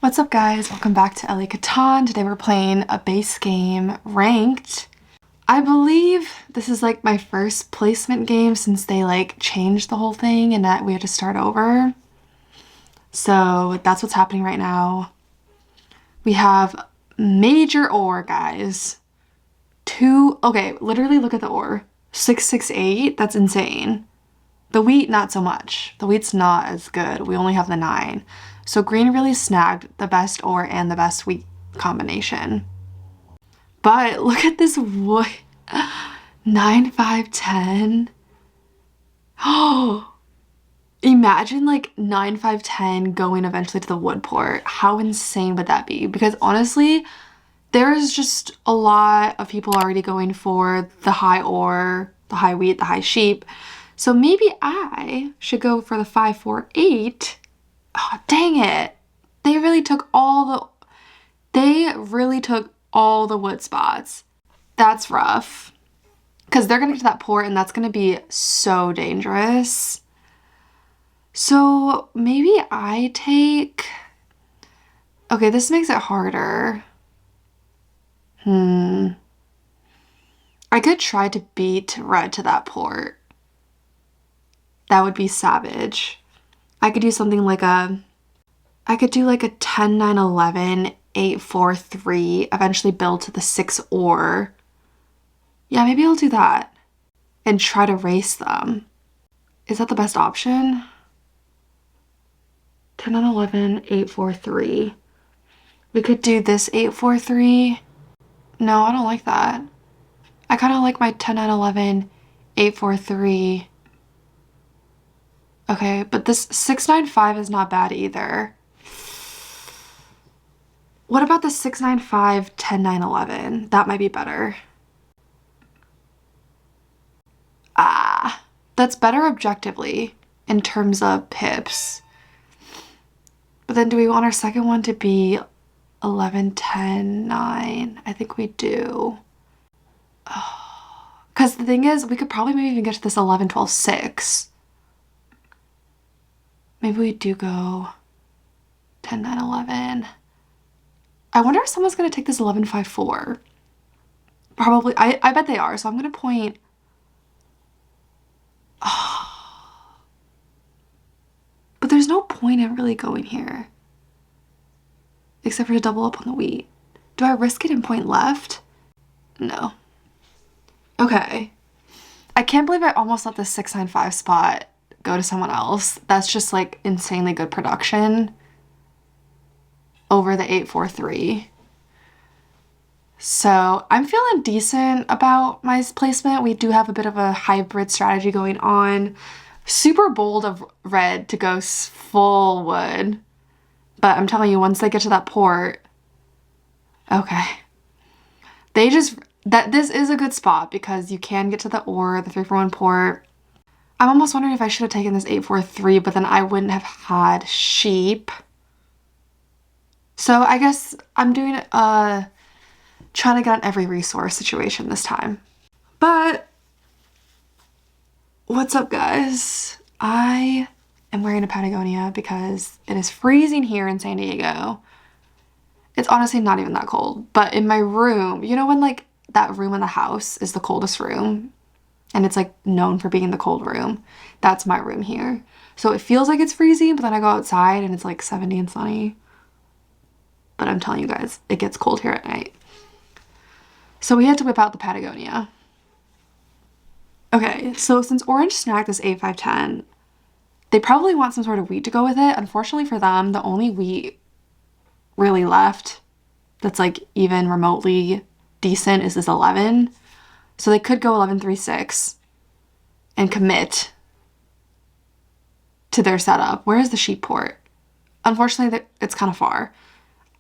What's up guys, welcome back to Elly Catan. Today we're playing a base game, ranked. I believe this is like my first placement game since they like changed the whole thing and that we had to start over. So that's what's happening right now. We have major ore, guys. Okay, literally look at the ore. 668, that's insane. The wheat, not so much. The wheat's not as good. We only have the 9. So green really snagged the best ore and the best wheat combination. But look at this wood. 9, 5, 10. Oh, imagine like 9, 5, 10 going eventually to the wood port. How insane would that be? Because honestly, there's just a lot of people already going for the high ore, the high wheat, the high sheep. So maybe I should go for the 5, 4, 8. Oh, dang it. They really took all the wood spots. That's rough. Because they're going to get to that port and that's going to be so dangerous. So maybe I take... Okay, this makes it harder. I could try to beat red to that port. That would be savage. I could do something like I could do like a 10, 9, 11, 8, 4, 3, eventually build to the 6 ore. Yeah, maybe I'll do that and try to race them. Is that the best option? 10, 9, 11, 8, 4, 3. We could do this 8, 4, 3. No, I don't like that. I kind of like my 10, 9, 11, 8, 4, 3. Okay, but this 6, 9, 5 is not bad either. What about the 6, 9, 5, 10, 9, 11? That might be better. That's better objectively in terms of pips. But then do we want our second one to be 11, 10, 9? I think we do. Because the thing is, we could probably maybe even get to this 11, 12, 6. Maybe we do go 10, 9, 11. I wonder if someone's going to take this 11, 5, 4. Probably. I bet they are. So I'm going to point... Oh. But there's no point in really going here. Except for to double up on the wheat. Do I risk it and point left? No. Okay. I can't believe I almost let the 695 spot go to someone else. That's just like insanely good production over the 843. So I'm feeling decent about my placement. We do have a bit of a hybrid strategy going on. Super bold of red to go full wood. But I'm telling you, once they get to that port, okay. This is a good spot because you can get to the ore, the 341 port. I'm almost wondering if I should have taken this 843, but then I wouldn't have had sheep. So I guess I'm doing trying to get on every resource situation this time. But what's up, guys? I am wearing a Patagonia because it is freezing here in San Diego. It's honestly not even that cold, but in my room, you know when like that room in the house is the coldest room? And it's like known for being the cold room. That's my room here. So it feels like it's freezing, but then I go outside and it's like 70 and sunny. But I'm telling you guys, it gets cold here at night. So we had to whip out the Patagonia. Okay, so since Orange snagged this 8, 5, 10, they probably want some sort of wheat to go with it. Unfortunately for them, the only wheat really left that's like even remotely decent is this 11. So they could go 11, 3, 6 and commit to their setup. Where is the sheep port? Unfortunately, it's kind of far.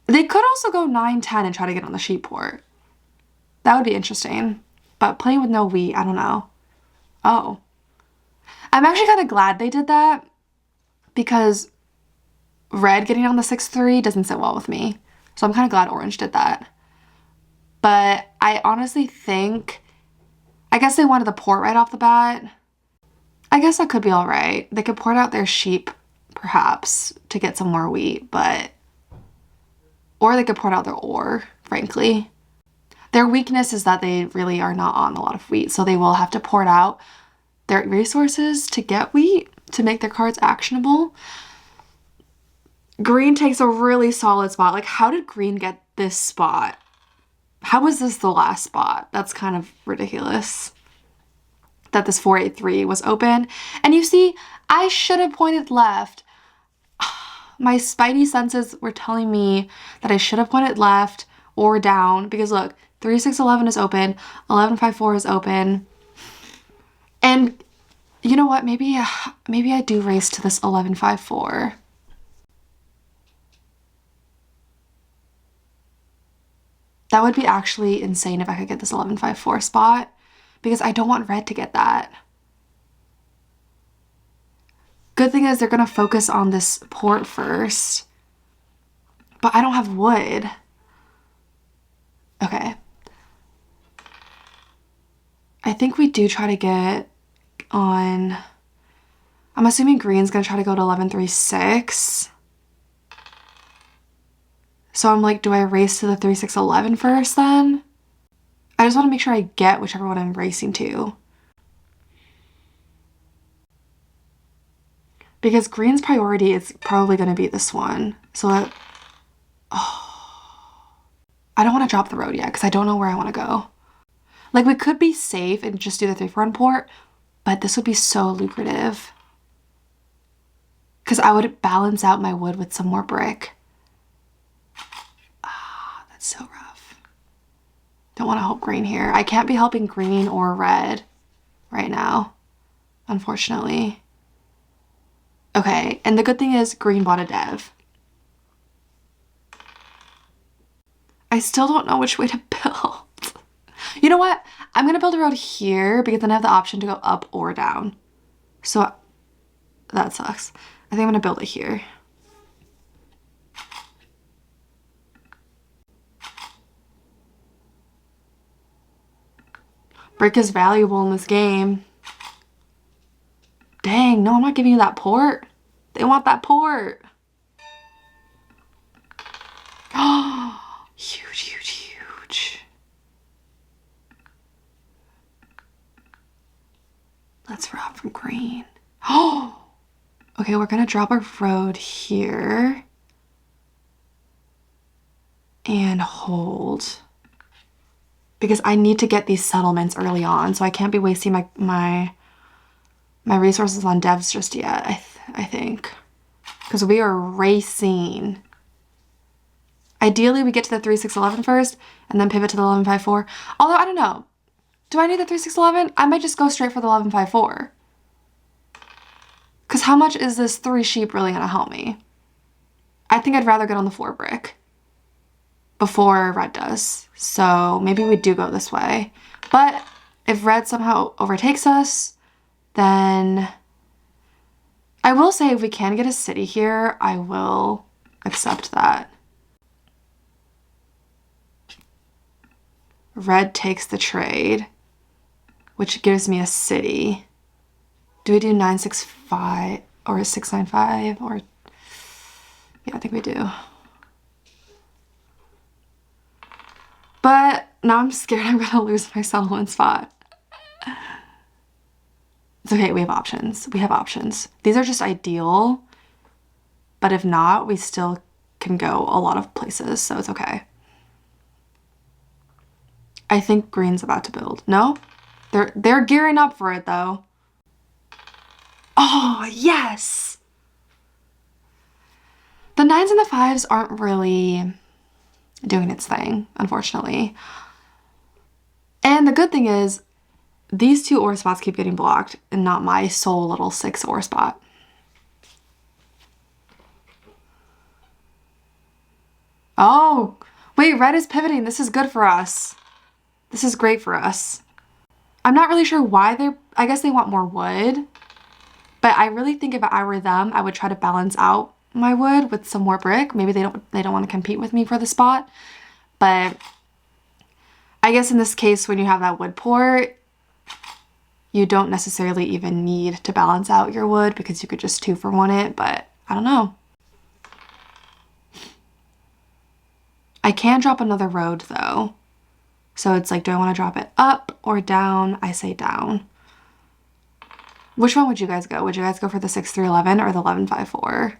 They could also go 9, 10 and try to get on the sheep port. That would be interesting. But playing with no wheat, I don't know. Oh. I'm actually kind of glad they did that because red getting on the 6-3 doesn't sit well with me. So I'm kind of glad orange did that. But I honestly think... I guess they wanted the port right off the bat. I guess that could be all right. They could port out their sheep, perhaps, to get some more wheat, but Or they could port out their ore, frankly. Their weakness is that they really are not on a lot of wheat, so they will have to port out their resources to get wheat to make their cards actionable. Green takes a really solid spot. Like, how did green get this spot? How was this the last spot? That's kind of ridiculous that this 483 was open. And you see, I should have pointed left. My spidey senses were telling me that I should have pointed left or down because look, 3611 is open, 1154 is open. And you know what? Maybe I do race to this 1154. That would be actually insane if I could get this 1154 spot because I don't want red to get that. Good thing is they're going to focus on this port first. But I don't have wood. Okay. I think we do try to get on... I'm assuming green's going to try to go to 1136. So I'm like, do I race to the 3611 first then? I just want to make sure I get whichever one I'm racing to. Because green's priority is probably going to be this one. So that... Oh. I don't want to drop the road yet because I don't know where I want to go. Like, we could be safe and just do the 3-for-1 port, but this would be so lucrative. Because I would balance out my wood with some more brick. Ah, that's so rough. Don't want to help green here. I can't be helping green or red right now, unfortunately. Okay, and the good thing is green bought a dev. I still don't know which way to build. You know what? I'm going to build a road here because then I have the option to go up or down. So that sucks. I think I'm going to build it here. Brick is valuable in this game. Dang, no, I'm not giving you that port. They want that port. Oh, huge, huge, huge. Let's rob from green. Oh, okay, we're gonna drop our road here and hold because I need to get these settlements early on, so I can't be wasting my resources on devs just yet, I think. Because we are racing. Ideally, we get to the 3611 first and then pivot to the 1154. Although, I don't know. Do I need the 3611? I might just go straight for the 1154. Because how much is this 3 sheep really going to help me? I think I'd rather get on the 4 brick before red does. So maybe we do go this way. But if red somehow overtakes us, then I will say if we can get a city here, I will accept that. Red takes the trade, which gives me a city. Do we do 965 or 695 or... Yeah, I think we do. But now I'm scared I'm gonna lose my settlement spot. It's okay, we have options. We have options. These are just ideal, but if not, we still can go a lot of places, so it's okay. I think green's about to build. No? They're gearing up for it, though. Oh, yes! The 9s and the 5s aren't really doing its thing, unfortunately. And the good thing is, these 2 ore spots keep getting blocked and not my sole little 6 ore spot. Oh, wait, red is pivoting. This is good for us. This is great for us. I'm not really sure why I guess they want more wood, but I really think if I were them, I would try to balance out my wood with some more brick. Maybe they don't want to compete with me for the spot, but I guess in this case, when you have that wood port, you don't necessarily even need to balance out your wood because you could just 2-for-1 it, but I don't know. I can drop another road though. So it's like, do I want to drop it up or down? I say down. Which one would you guys go? Would you guys go for the 6-3-11 or the 11-5-4?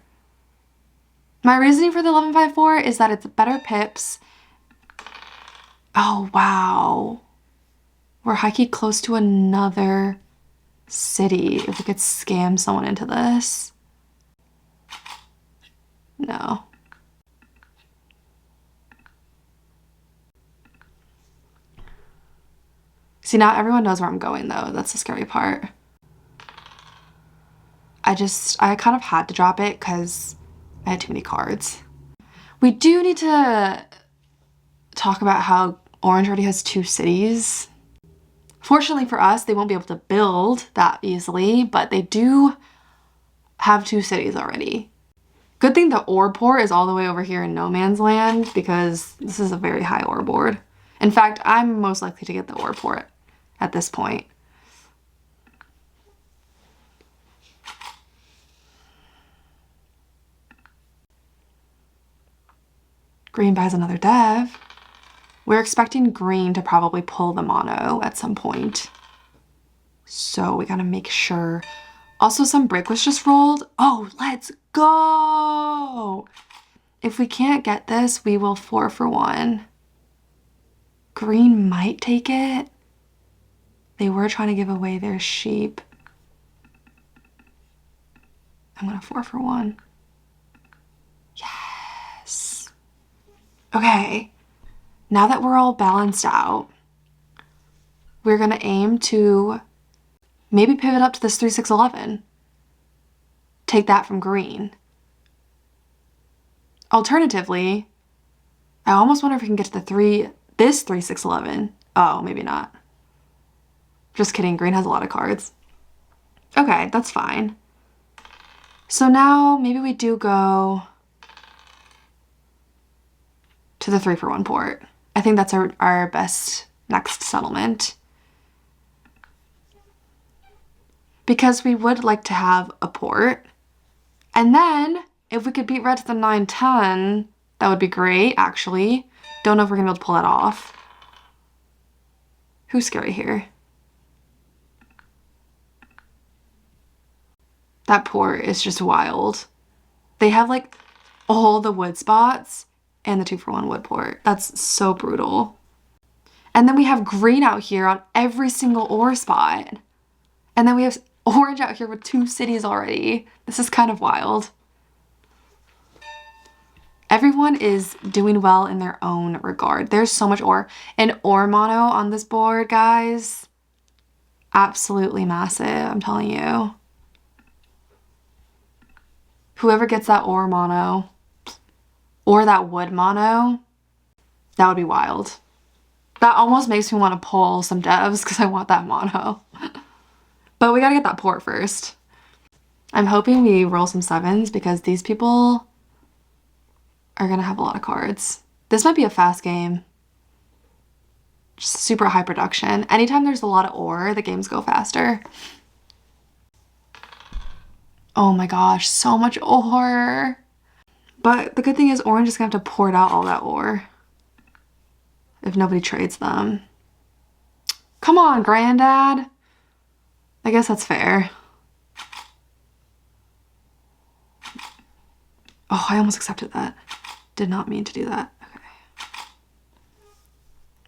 My reasoning for the 11-5-4 is that it's better pips. Oh, wow. We're high-key close to another city. If we could scam someone into this. No. See, now everyone knows where I'm going, though. That's the scary part. I kind of had to drop it because I had too many cards. We do need to talk about how Orange already has 2 cities. Fortunately for us, they won't be able to build that easily, but they do have 2 cities already. Good thing the ore port is all the way over here in no man's land because this is a very high ore board. In fact, I'm most likely to get the ore port at this point. Green buys another dev. We're expecting green to probably pull the mono at some point. So we gotta make sure. Also, some brick was just rolled. Oh, let's go! If we can't get this, we will 4 for 1. Green might take it. They were trying to give away their sheep. I'm gonna 4 for 1. Yes. Okay. Now that we're all balanced out, we're gonna aim to maybe pivot up to this 3-6-11. Take that from green. Alternatively, I almost wonder if we can get to this 3-6-11. Oh, maybe not. Just kidding, green has a lot of cards. Okay, that's fine. So now maybe we do go to the 3 for 1 port. I think that's our best next settlement. Because we would like to have a port. And then if we could beat red to the 9-10, that would be great, actually. Don't know if we're gonna be able to pull that off. Who's scary here? That port is just wild. They have like all the wood spots and the 2 for 1 wood port. That's so brutal. And then we have green out here on every single ore spot. And then we have orange out here with 2 cities already. This is kind of wild. Everyone is doing well in their own regard. There's so much ore. And ore mono on this board, guys. Absolutely massive, I'm telling you. Whoever gets that ore mono or that wood mono, that would be wild. That almost makes me want to pull some devs because I want that mono. But we gotta get that port first. I'm hoping we roll some 7s because these people are gonna have a lot of cards. This might be a fast game. Just super high production. Anytime there's a lot of ore, the games go faster. Oh my gosh, so much ore. But the good thing is orange is gonna have to port out all that ore if nobody trades them. Come on, granddad. I guess that's fair. Oh, I almost accepted that. Did not mean to do that. Okay.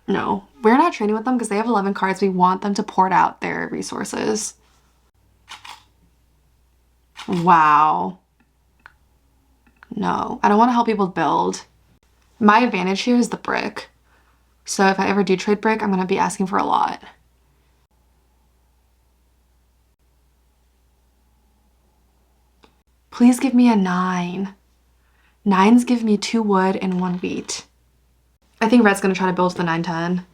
No, we're not trading with them because they have 11 cards. We want them to port out their resources. Wow. No, I don't want to help people build. My advantage here is the brick. So if I ever do trade brick, I'm going to be asking for a lot. Please give me a 9. 9s give me 2 wood and 1 wheat. I think red's going to try to build the 9-10.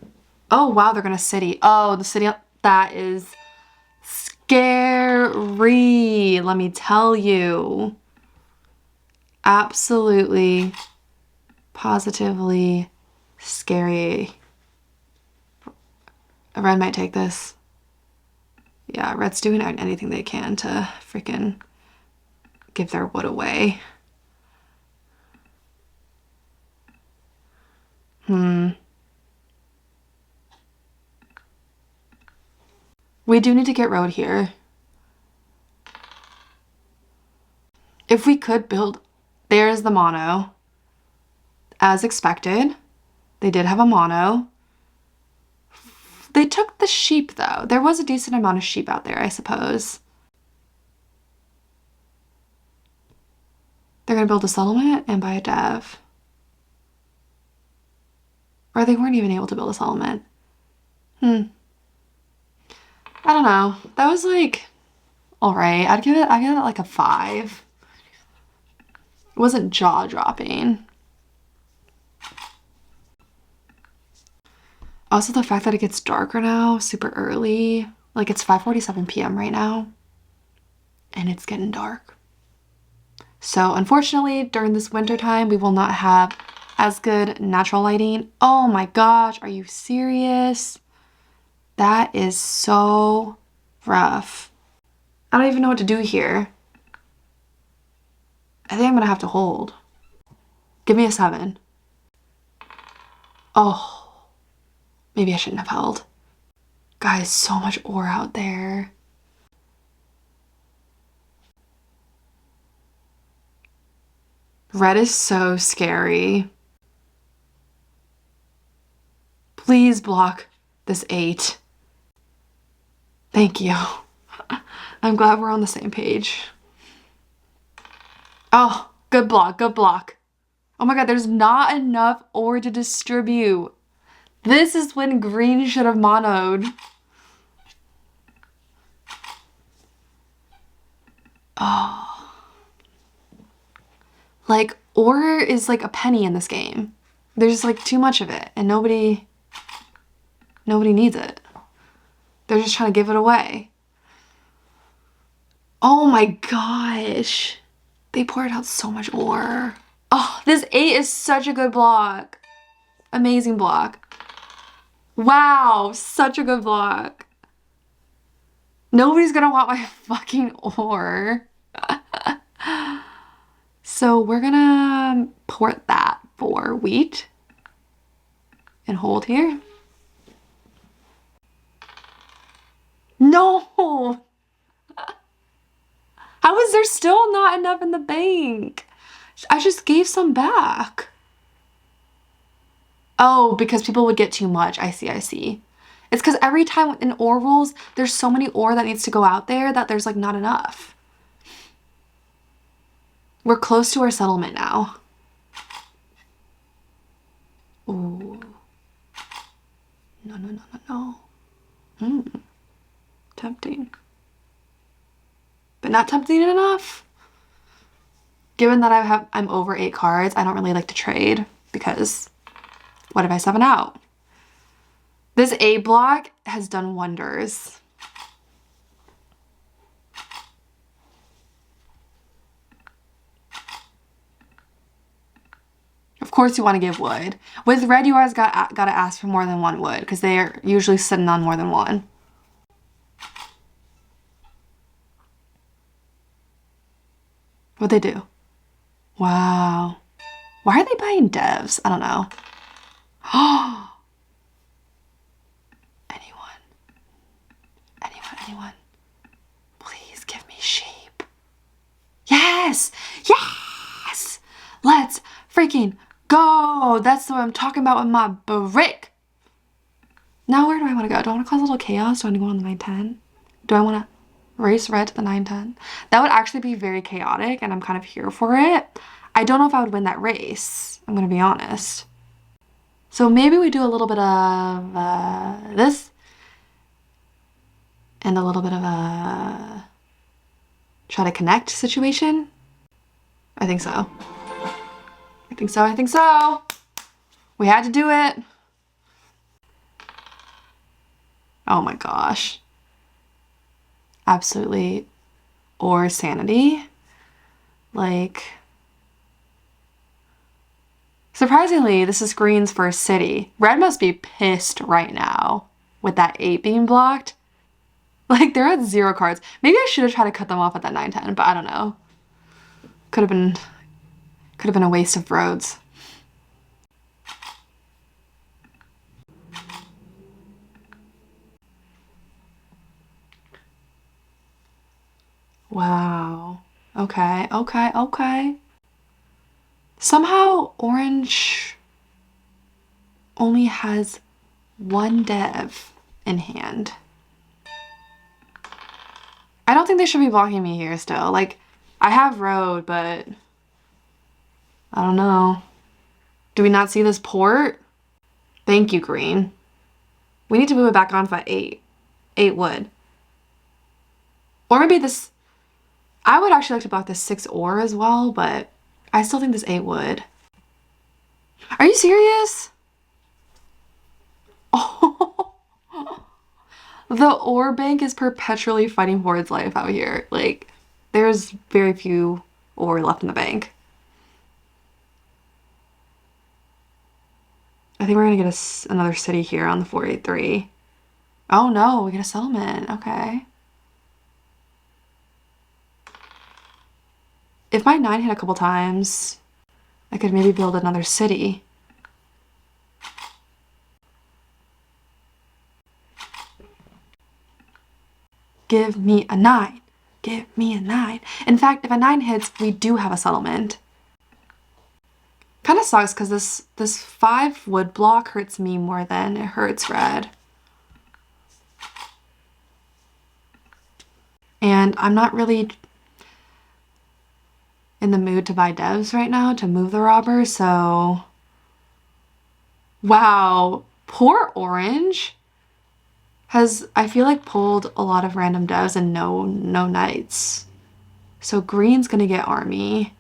Oh, wow, they're going to city. Oh, the city, that is scary, let me tell you. Absolutely, positively scary. Red might take this. Yeah, red's doing anything they can to freaking give their wood away. We do need to get road here. If we could build, there's the mono. As expected, they did have a mono. They took the sheep though. There was a decent amount of sheep out there, I suppose. They're gonna build a settlement and buy a dev. Or they weren't even able to build a settlement. I don't know. That was like, all right. I'd give it like a 5. It wasn't jaw-dropping. Also, the fact that it gets darker now, super early. Like, it's 5:47 p.m. right now. And it's getting dark. So, unfortunately, during this winter time, we will not have as good natural lighting. Oh my gosh, are you serious? That is so rough. I don't even know what to do here. I think I'm gonna have to hold. Give me a 7. Oh, maybe I shouldn't have held. Guys, so much ore out there. Red is so scary. Please block this 8. Thank you. I'm glad we're on the same page. Oh, good block, good block. Oh my god, there's not enough ore to distribute. This is when green should have monoed. Oh. Like, ore is like a penny in this game. There's like too much of it and nobody needs it. They're just trying to give it away. Oh my gosh. They poured out so much ore. Oh, this 8 is such a good block. Amazing block. Wow, such a good block. Nobody's gonna want my fucking ore. So we're gonna port that for wheat and hold here. No! How is there still not enough in the bank? I just gave some back. Oh, because people would get too much. I see, I see. It's because every time in ore rules, there's so many ore that needs to go out there that there's like not enough. We're close to our settlement now. Ooh. No, no, no, no, no. Tempting. But not tempting enough. Given that I'm over 8 cards, I don't really like to trade because what if I 7 out? This A block has done wonders. Of course you want to give wood. With red, you always gotta ask for more than 1 wood because they are usually sitting on more than 1. What'd they do? Wow. Why are they buying devs? I don't know. Anyone. Please give me sheep. Yes! Yes! Let's freaking go! That's what I'm talking about with my brick. Now where do I want to go? Do I want to cause a little chaos? Do I want to go on the 910? Do I want to race red to the 910? That would actually be very chaotic and I'm kind of here for it. I don't know if I would win that race. I'm going to be honest. So maybe we do a little bit of this. And a little bit of a try to connect situation. I think so. I think so. We had to do it. Oh my gosh. Absolutely. Or sanity. Like, surprisingly, this is green's first city. Red must be pissed right now with that 8 being blocked. Like, they're at 0 cards. Maybe I should have tried to cut them off at that 910, but I don't know. Could have been a waste of roads. Wow. Okay, okay, okay. Somehow orange only has one dev in hand. I don't think they should be blocking me here still. Like, I have road, but I don't know. Do we not see this port? Thank you, green. We need to move it back on for 8. 8 wood. Or maybe this... I would actually like to block this 6 ore as well, but I still think this 8 wood. Are you serious? Oh, the ore bank is perpetually fighting for its life out here. Like, there's very few ore left in the bank. I think we're gonna get another city here on the 483. Oh no, we get a settlement. Okay. If my 9 hit a couple times, I could maybe build another city. Give me a 9. Give me a 9. In fact, if a 9 hits, we do have a settlement. Kind of sucks because this 5 wood block hurts me more than it hurts red. And I'm not really in the mood to buy devs right now to move the robber, so... Wow, poor orange has, I feel like, pulled a lot of random devs and no knights. So green's gonna get army,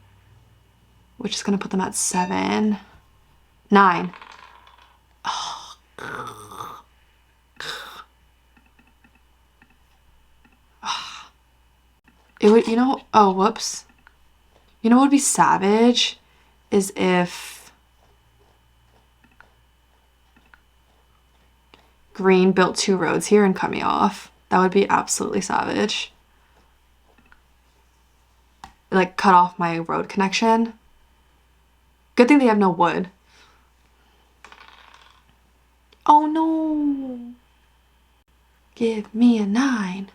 which is gonna put them at 7. 9. Oh. It would, you know, oh, whoops. You know what would be savage is if green built 2 roads here and cut me off. That would be absolutely savage. Like, cut off my road connection. Good thing they have no wood. Oh no! Give me a 9.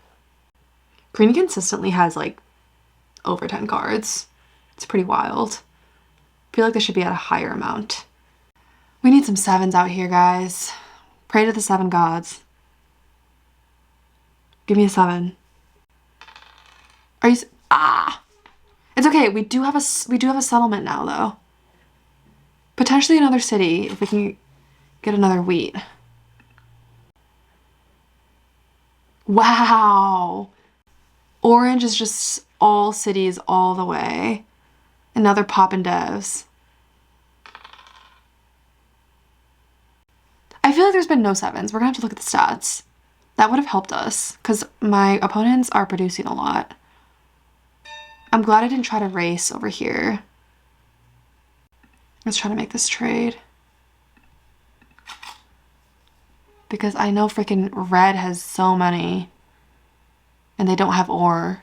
Green consistently has like over 10 cards. It's pretty wild. I feel like they should be at a higher amount. We need some 7s out here, guys. Pray to the 7 gods. Give me a 7. Are you... Ah! It's okay. We do have a settlement now, though. Potentially another city if we can get another wheat. Wow! Orange is just all cities all the way. And now they're popping devs. I feel like there's been no 7s. We're gonna have to look at the stats. That would have helped us, because my opponents are producing a lot. I'm glad I didn't try to race over here. Let's try to make this trade. Because I know freaking red has so many. And they don't have ore.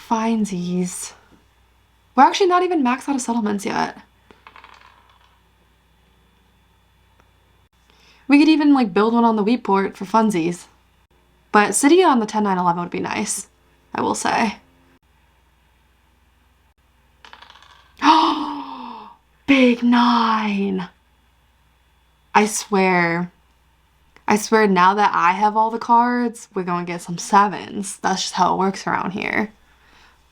Finesies. We're actually not even maxed out of settlements yet. We could even like build one on the wheat port for funsies. But city on the 10, 9, 11 would be nice, I will say. Oh, big 9. I swear now that I have all the cards, we're going to get some 7s. That's just how it works around here.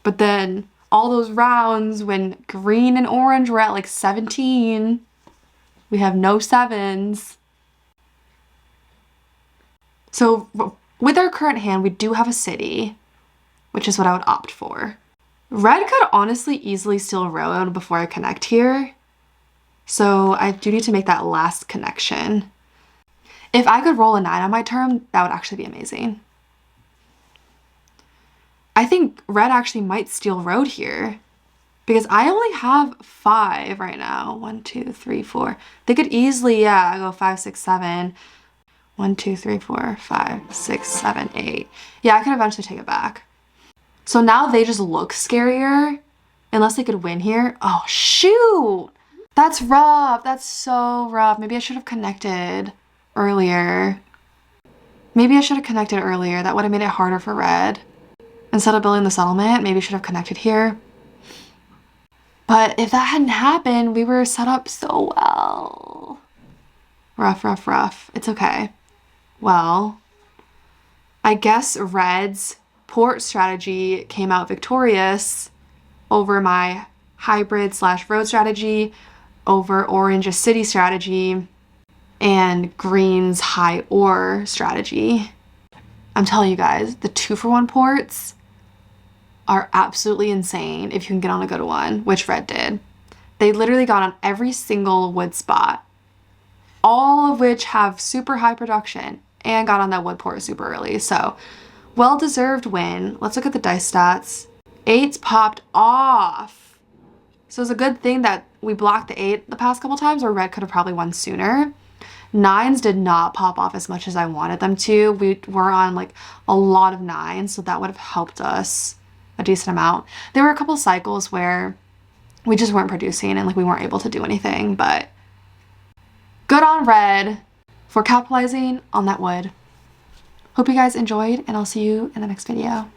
But then all those rounds when green and orange were at like 17, we have no 7s. So with our current hand, we do have a city, which is what I would opt for. Red could honestly easily steal road before I connect here. So I do need to make that last connection. If I could roll a 9 on my turn, that would actually be amazing. I think red actually might steal road here because I only have 5 right now. 1, 2, 3, 4. They could easily, yeah, go 5, 6, 7. 1, 2, 3, 4, 5, 6, 7, 8. Yeah, I could eventually take it back. So now they just look scarier unless they could win here. Oh, shoot. That's rough. That's so rough. Maybe I should have connected earlier. Maybe I should have connected earlier. That would have made it harder for red. Instead of building the settlement, maybe I should have connected here. But if that hadn't happened, we were set up so well. Rough, rough, rough. It's okay. Well, I guess red's port strategy came out victorious over my hybrid / road strategy, over orange's city strategy, and green's high ore strategy. I'm telling you guys, the 2-for-1 ports are absolutely insane if you can get on a good one, which red did. They literally got on every single wood spot, all of which have super high production, and got on that wood port super early. So well-deserved win. Let's look at the dice stats. 8s popped off. So it's a good thing that we blocked the 8 the past couple times, or red could have probably won sooner. 9s did not pop off as much as I wanted them to. We were on like a lot of 9s, so that would have helped us a decent amount. There were a couple cycles where we just weren't producing and like we weren't able to do anything, but good on red for capitalizing on that wood. Hope you guys enjoyed, and I'll see you in the next video.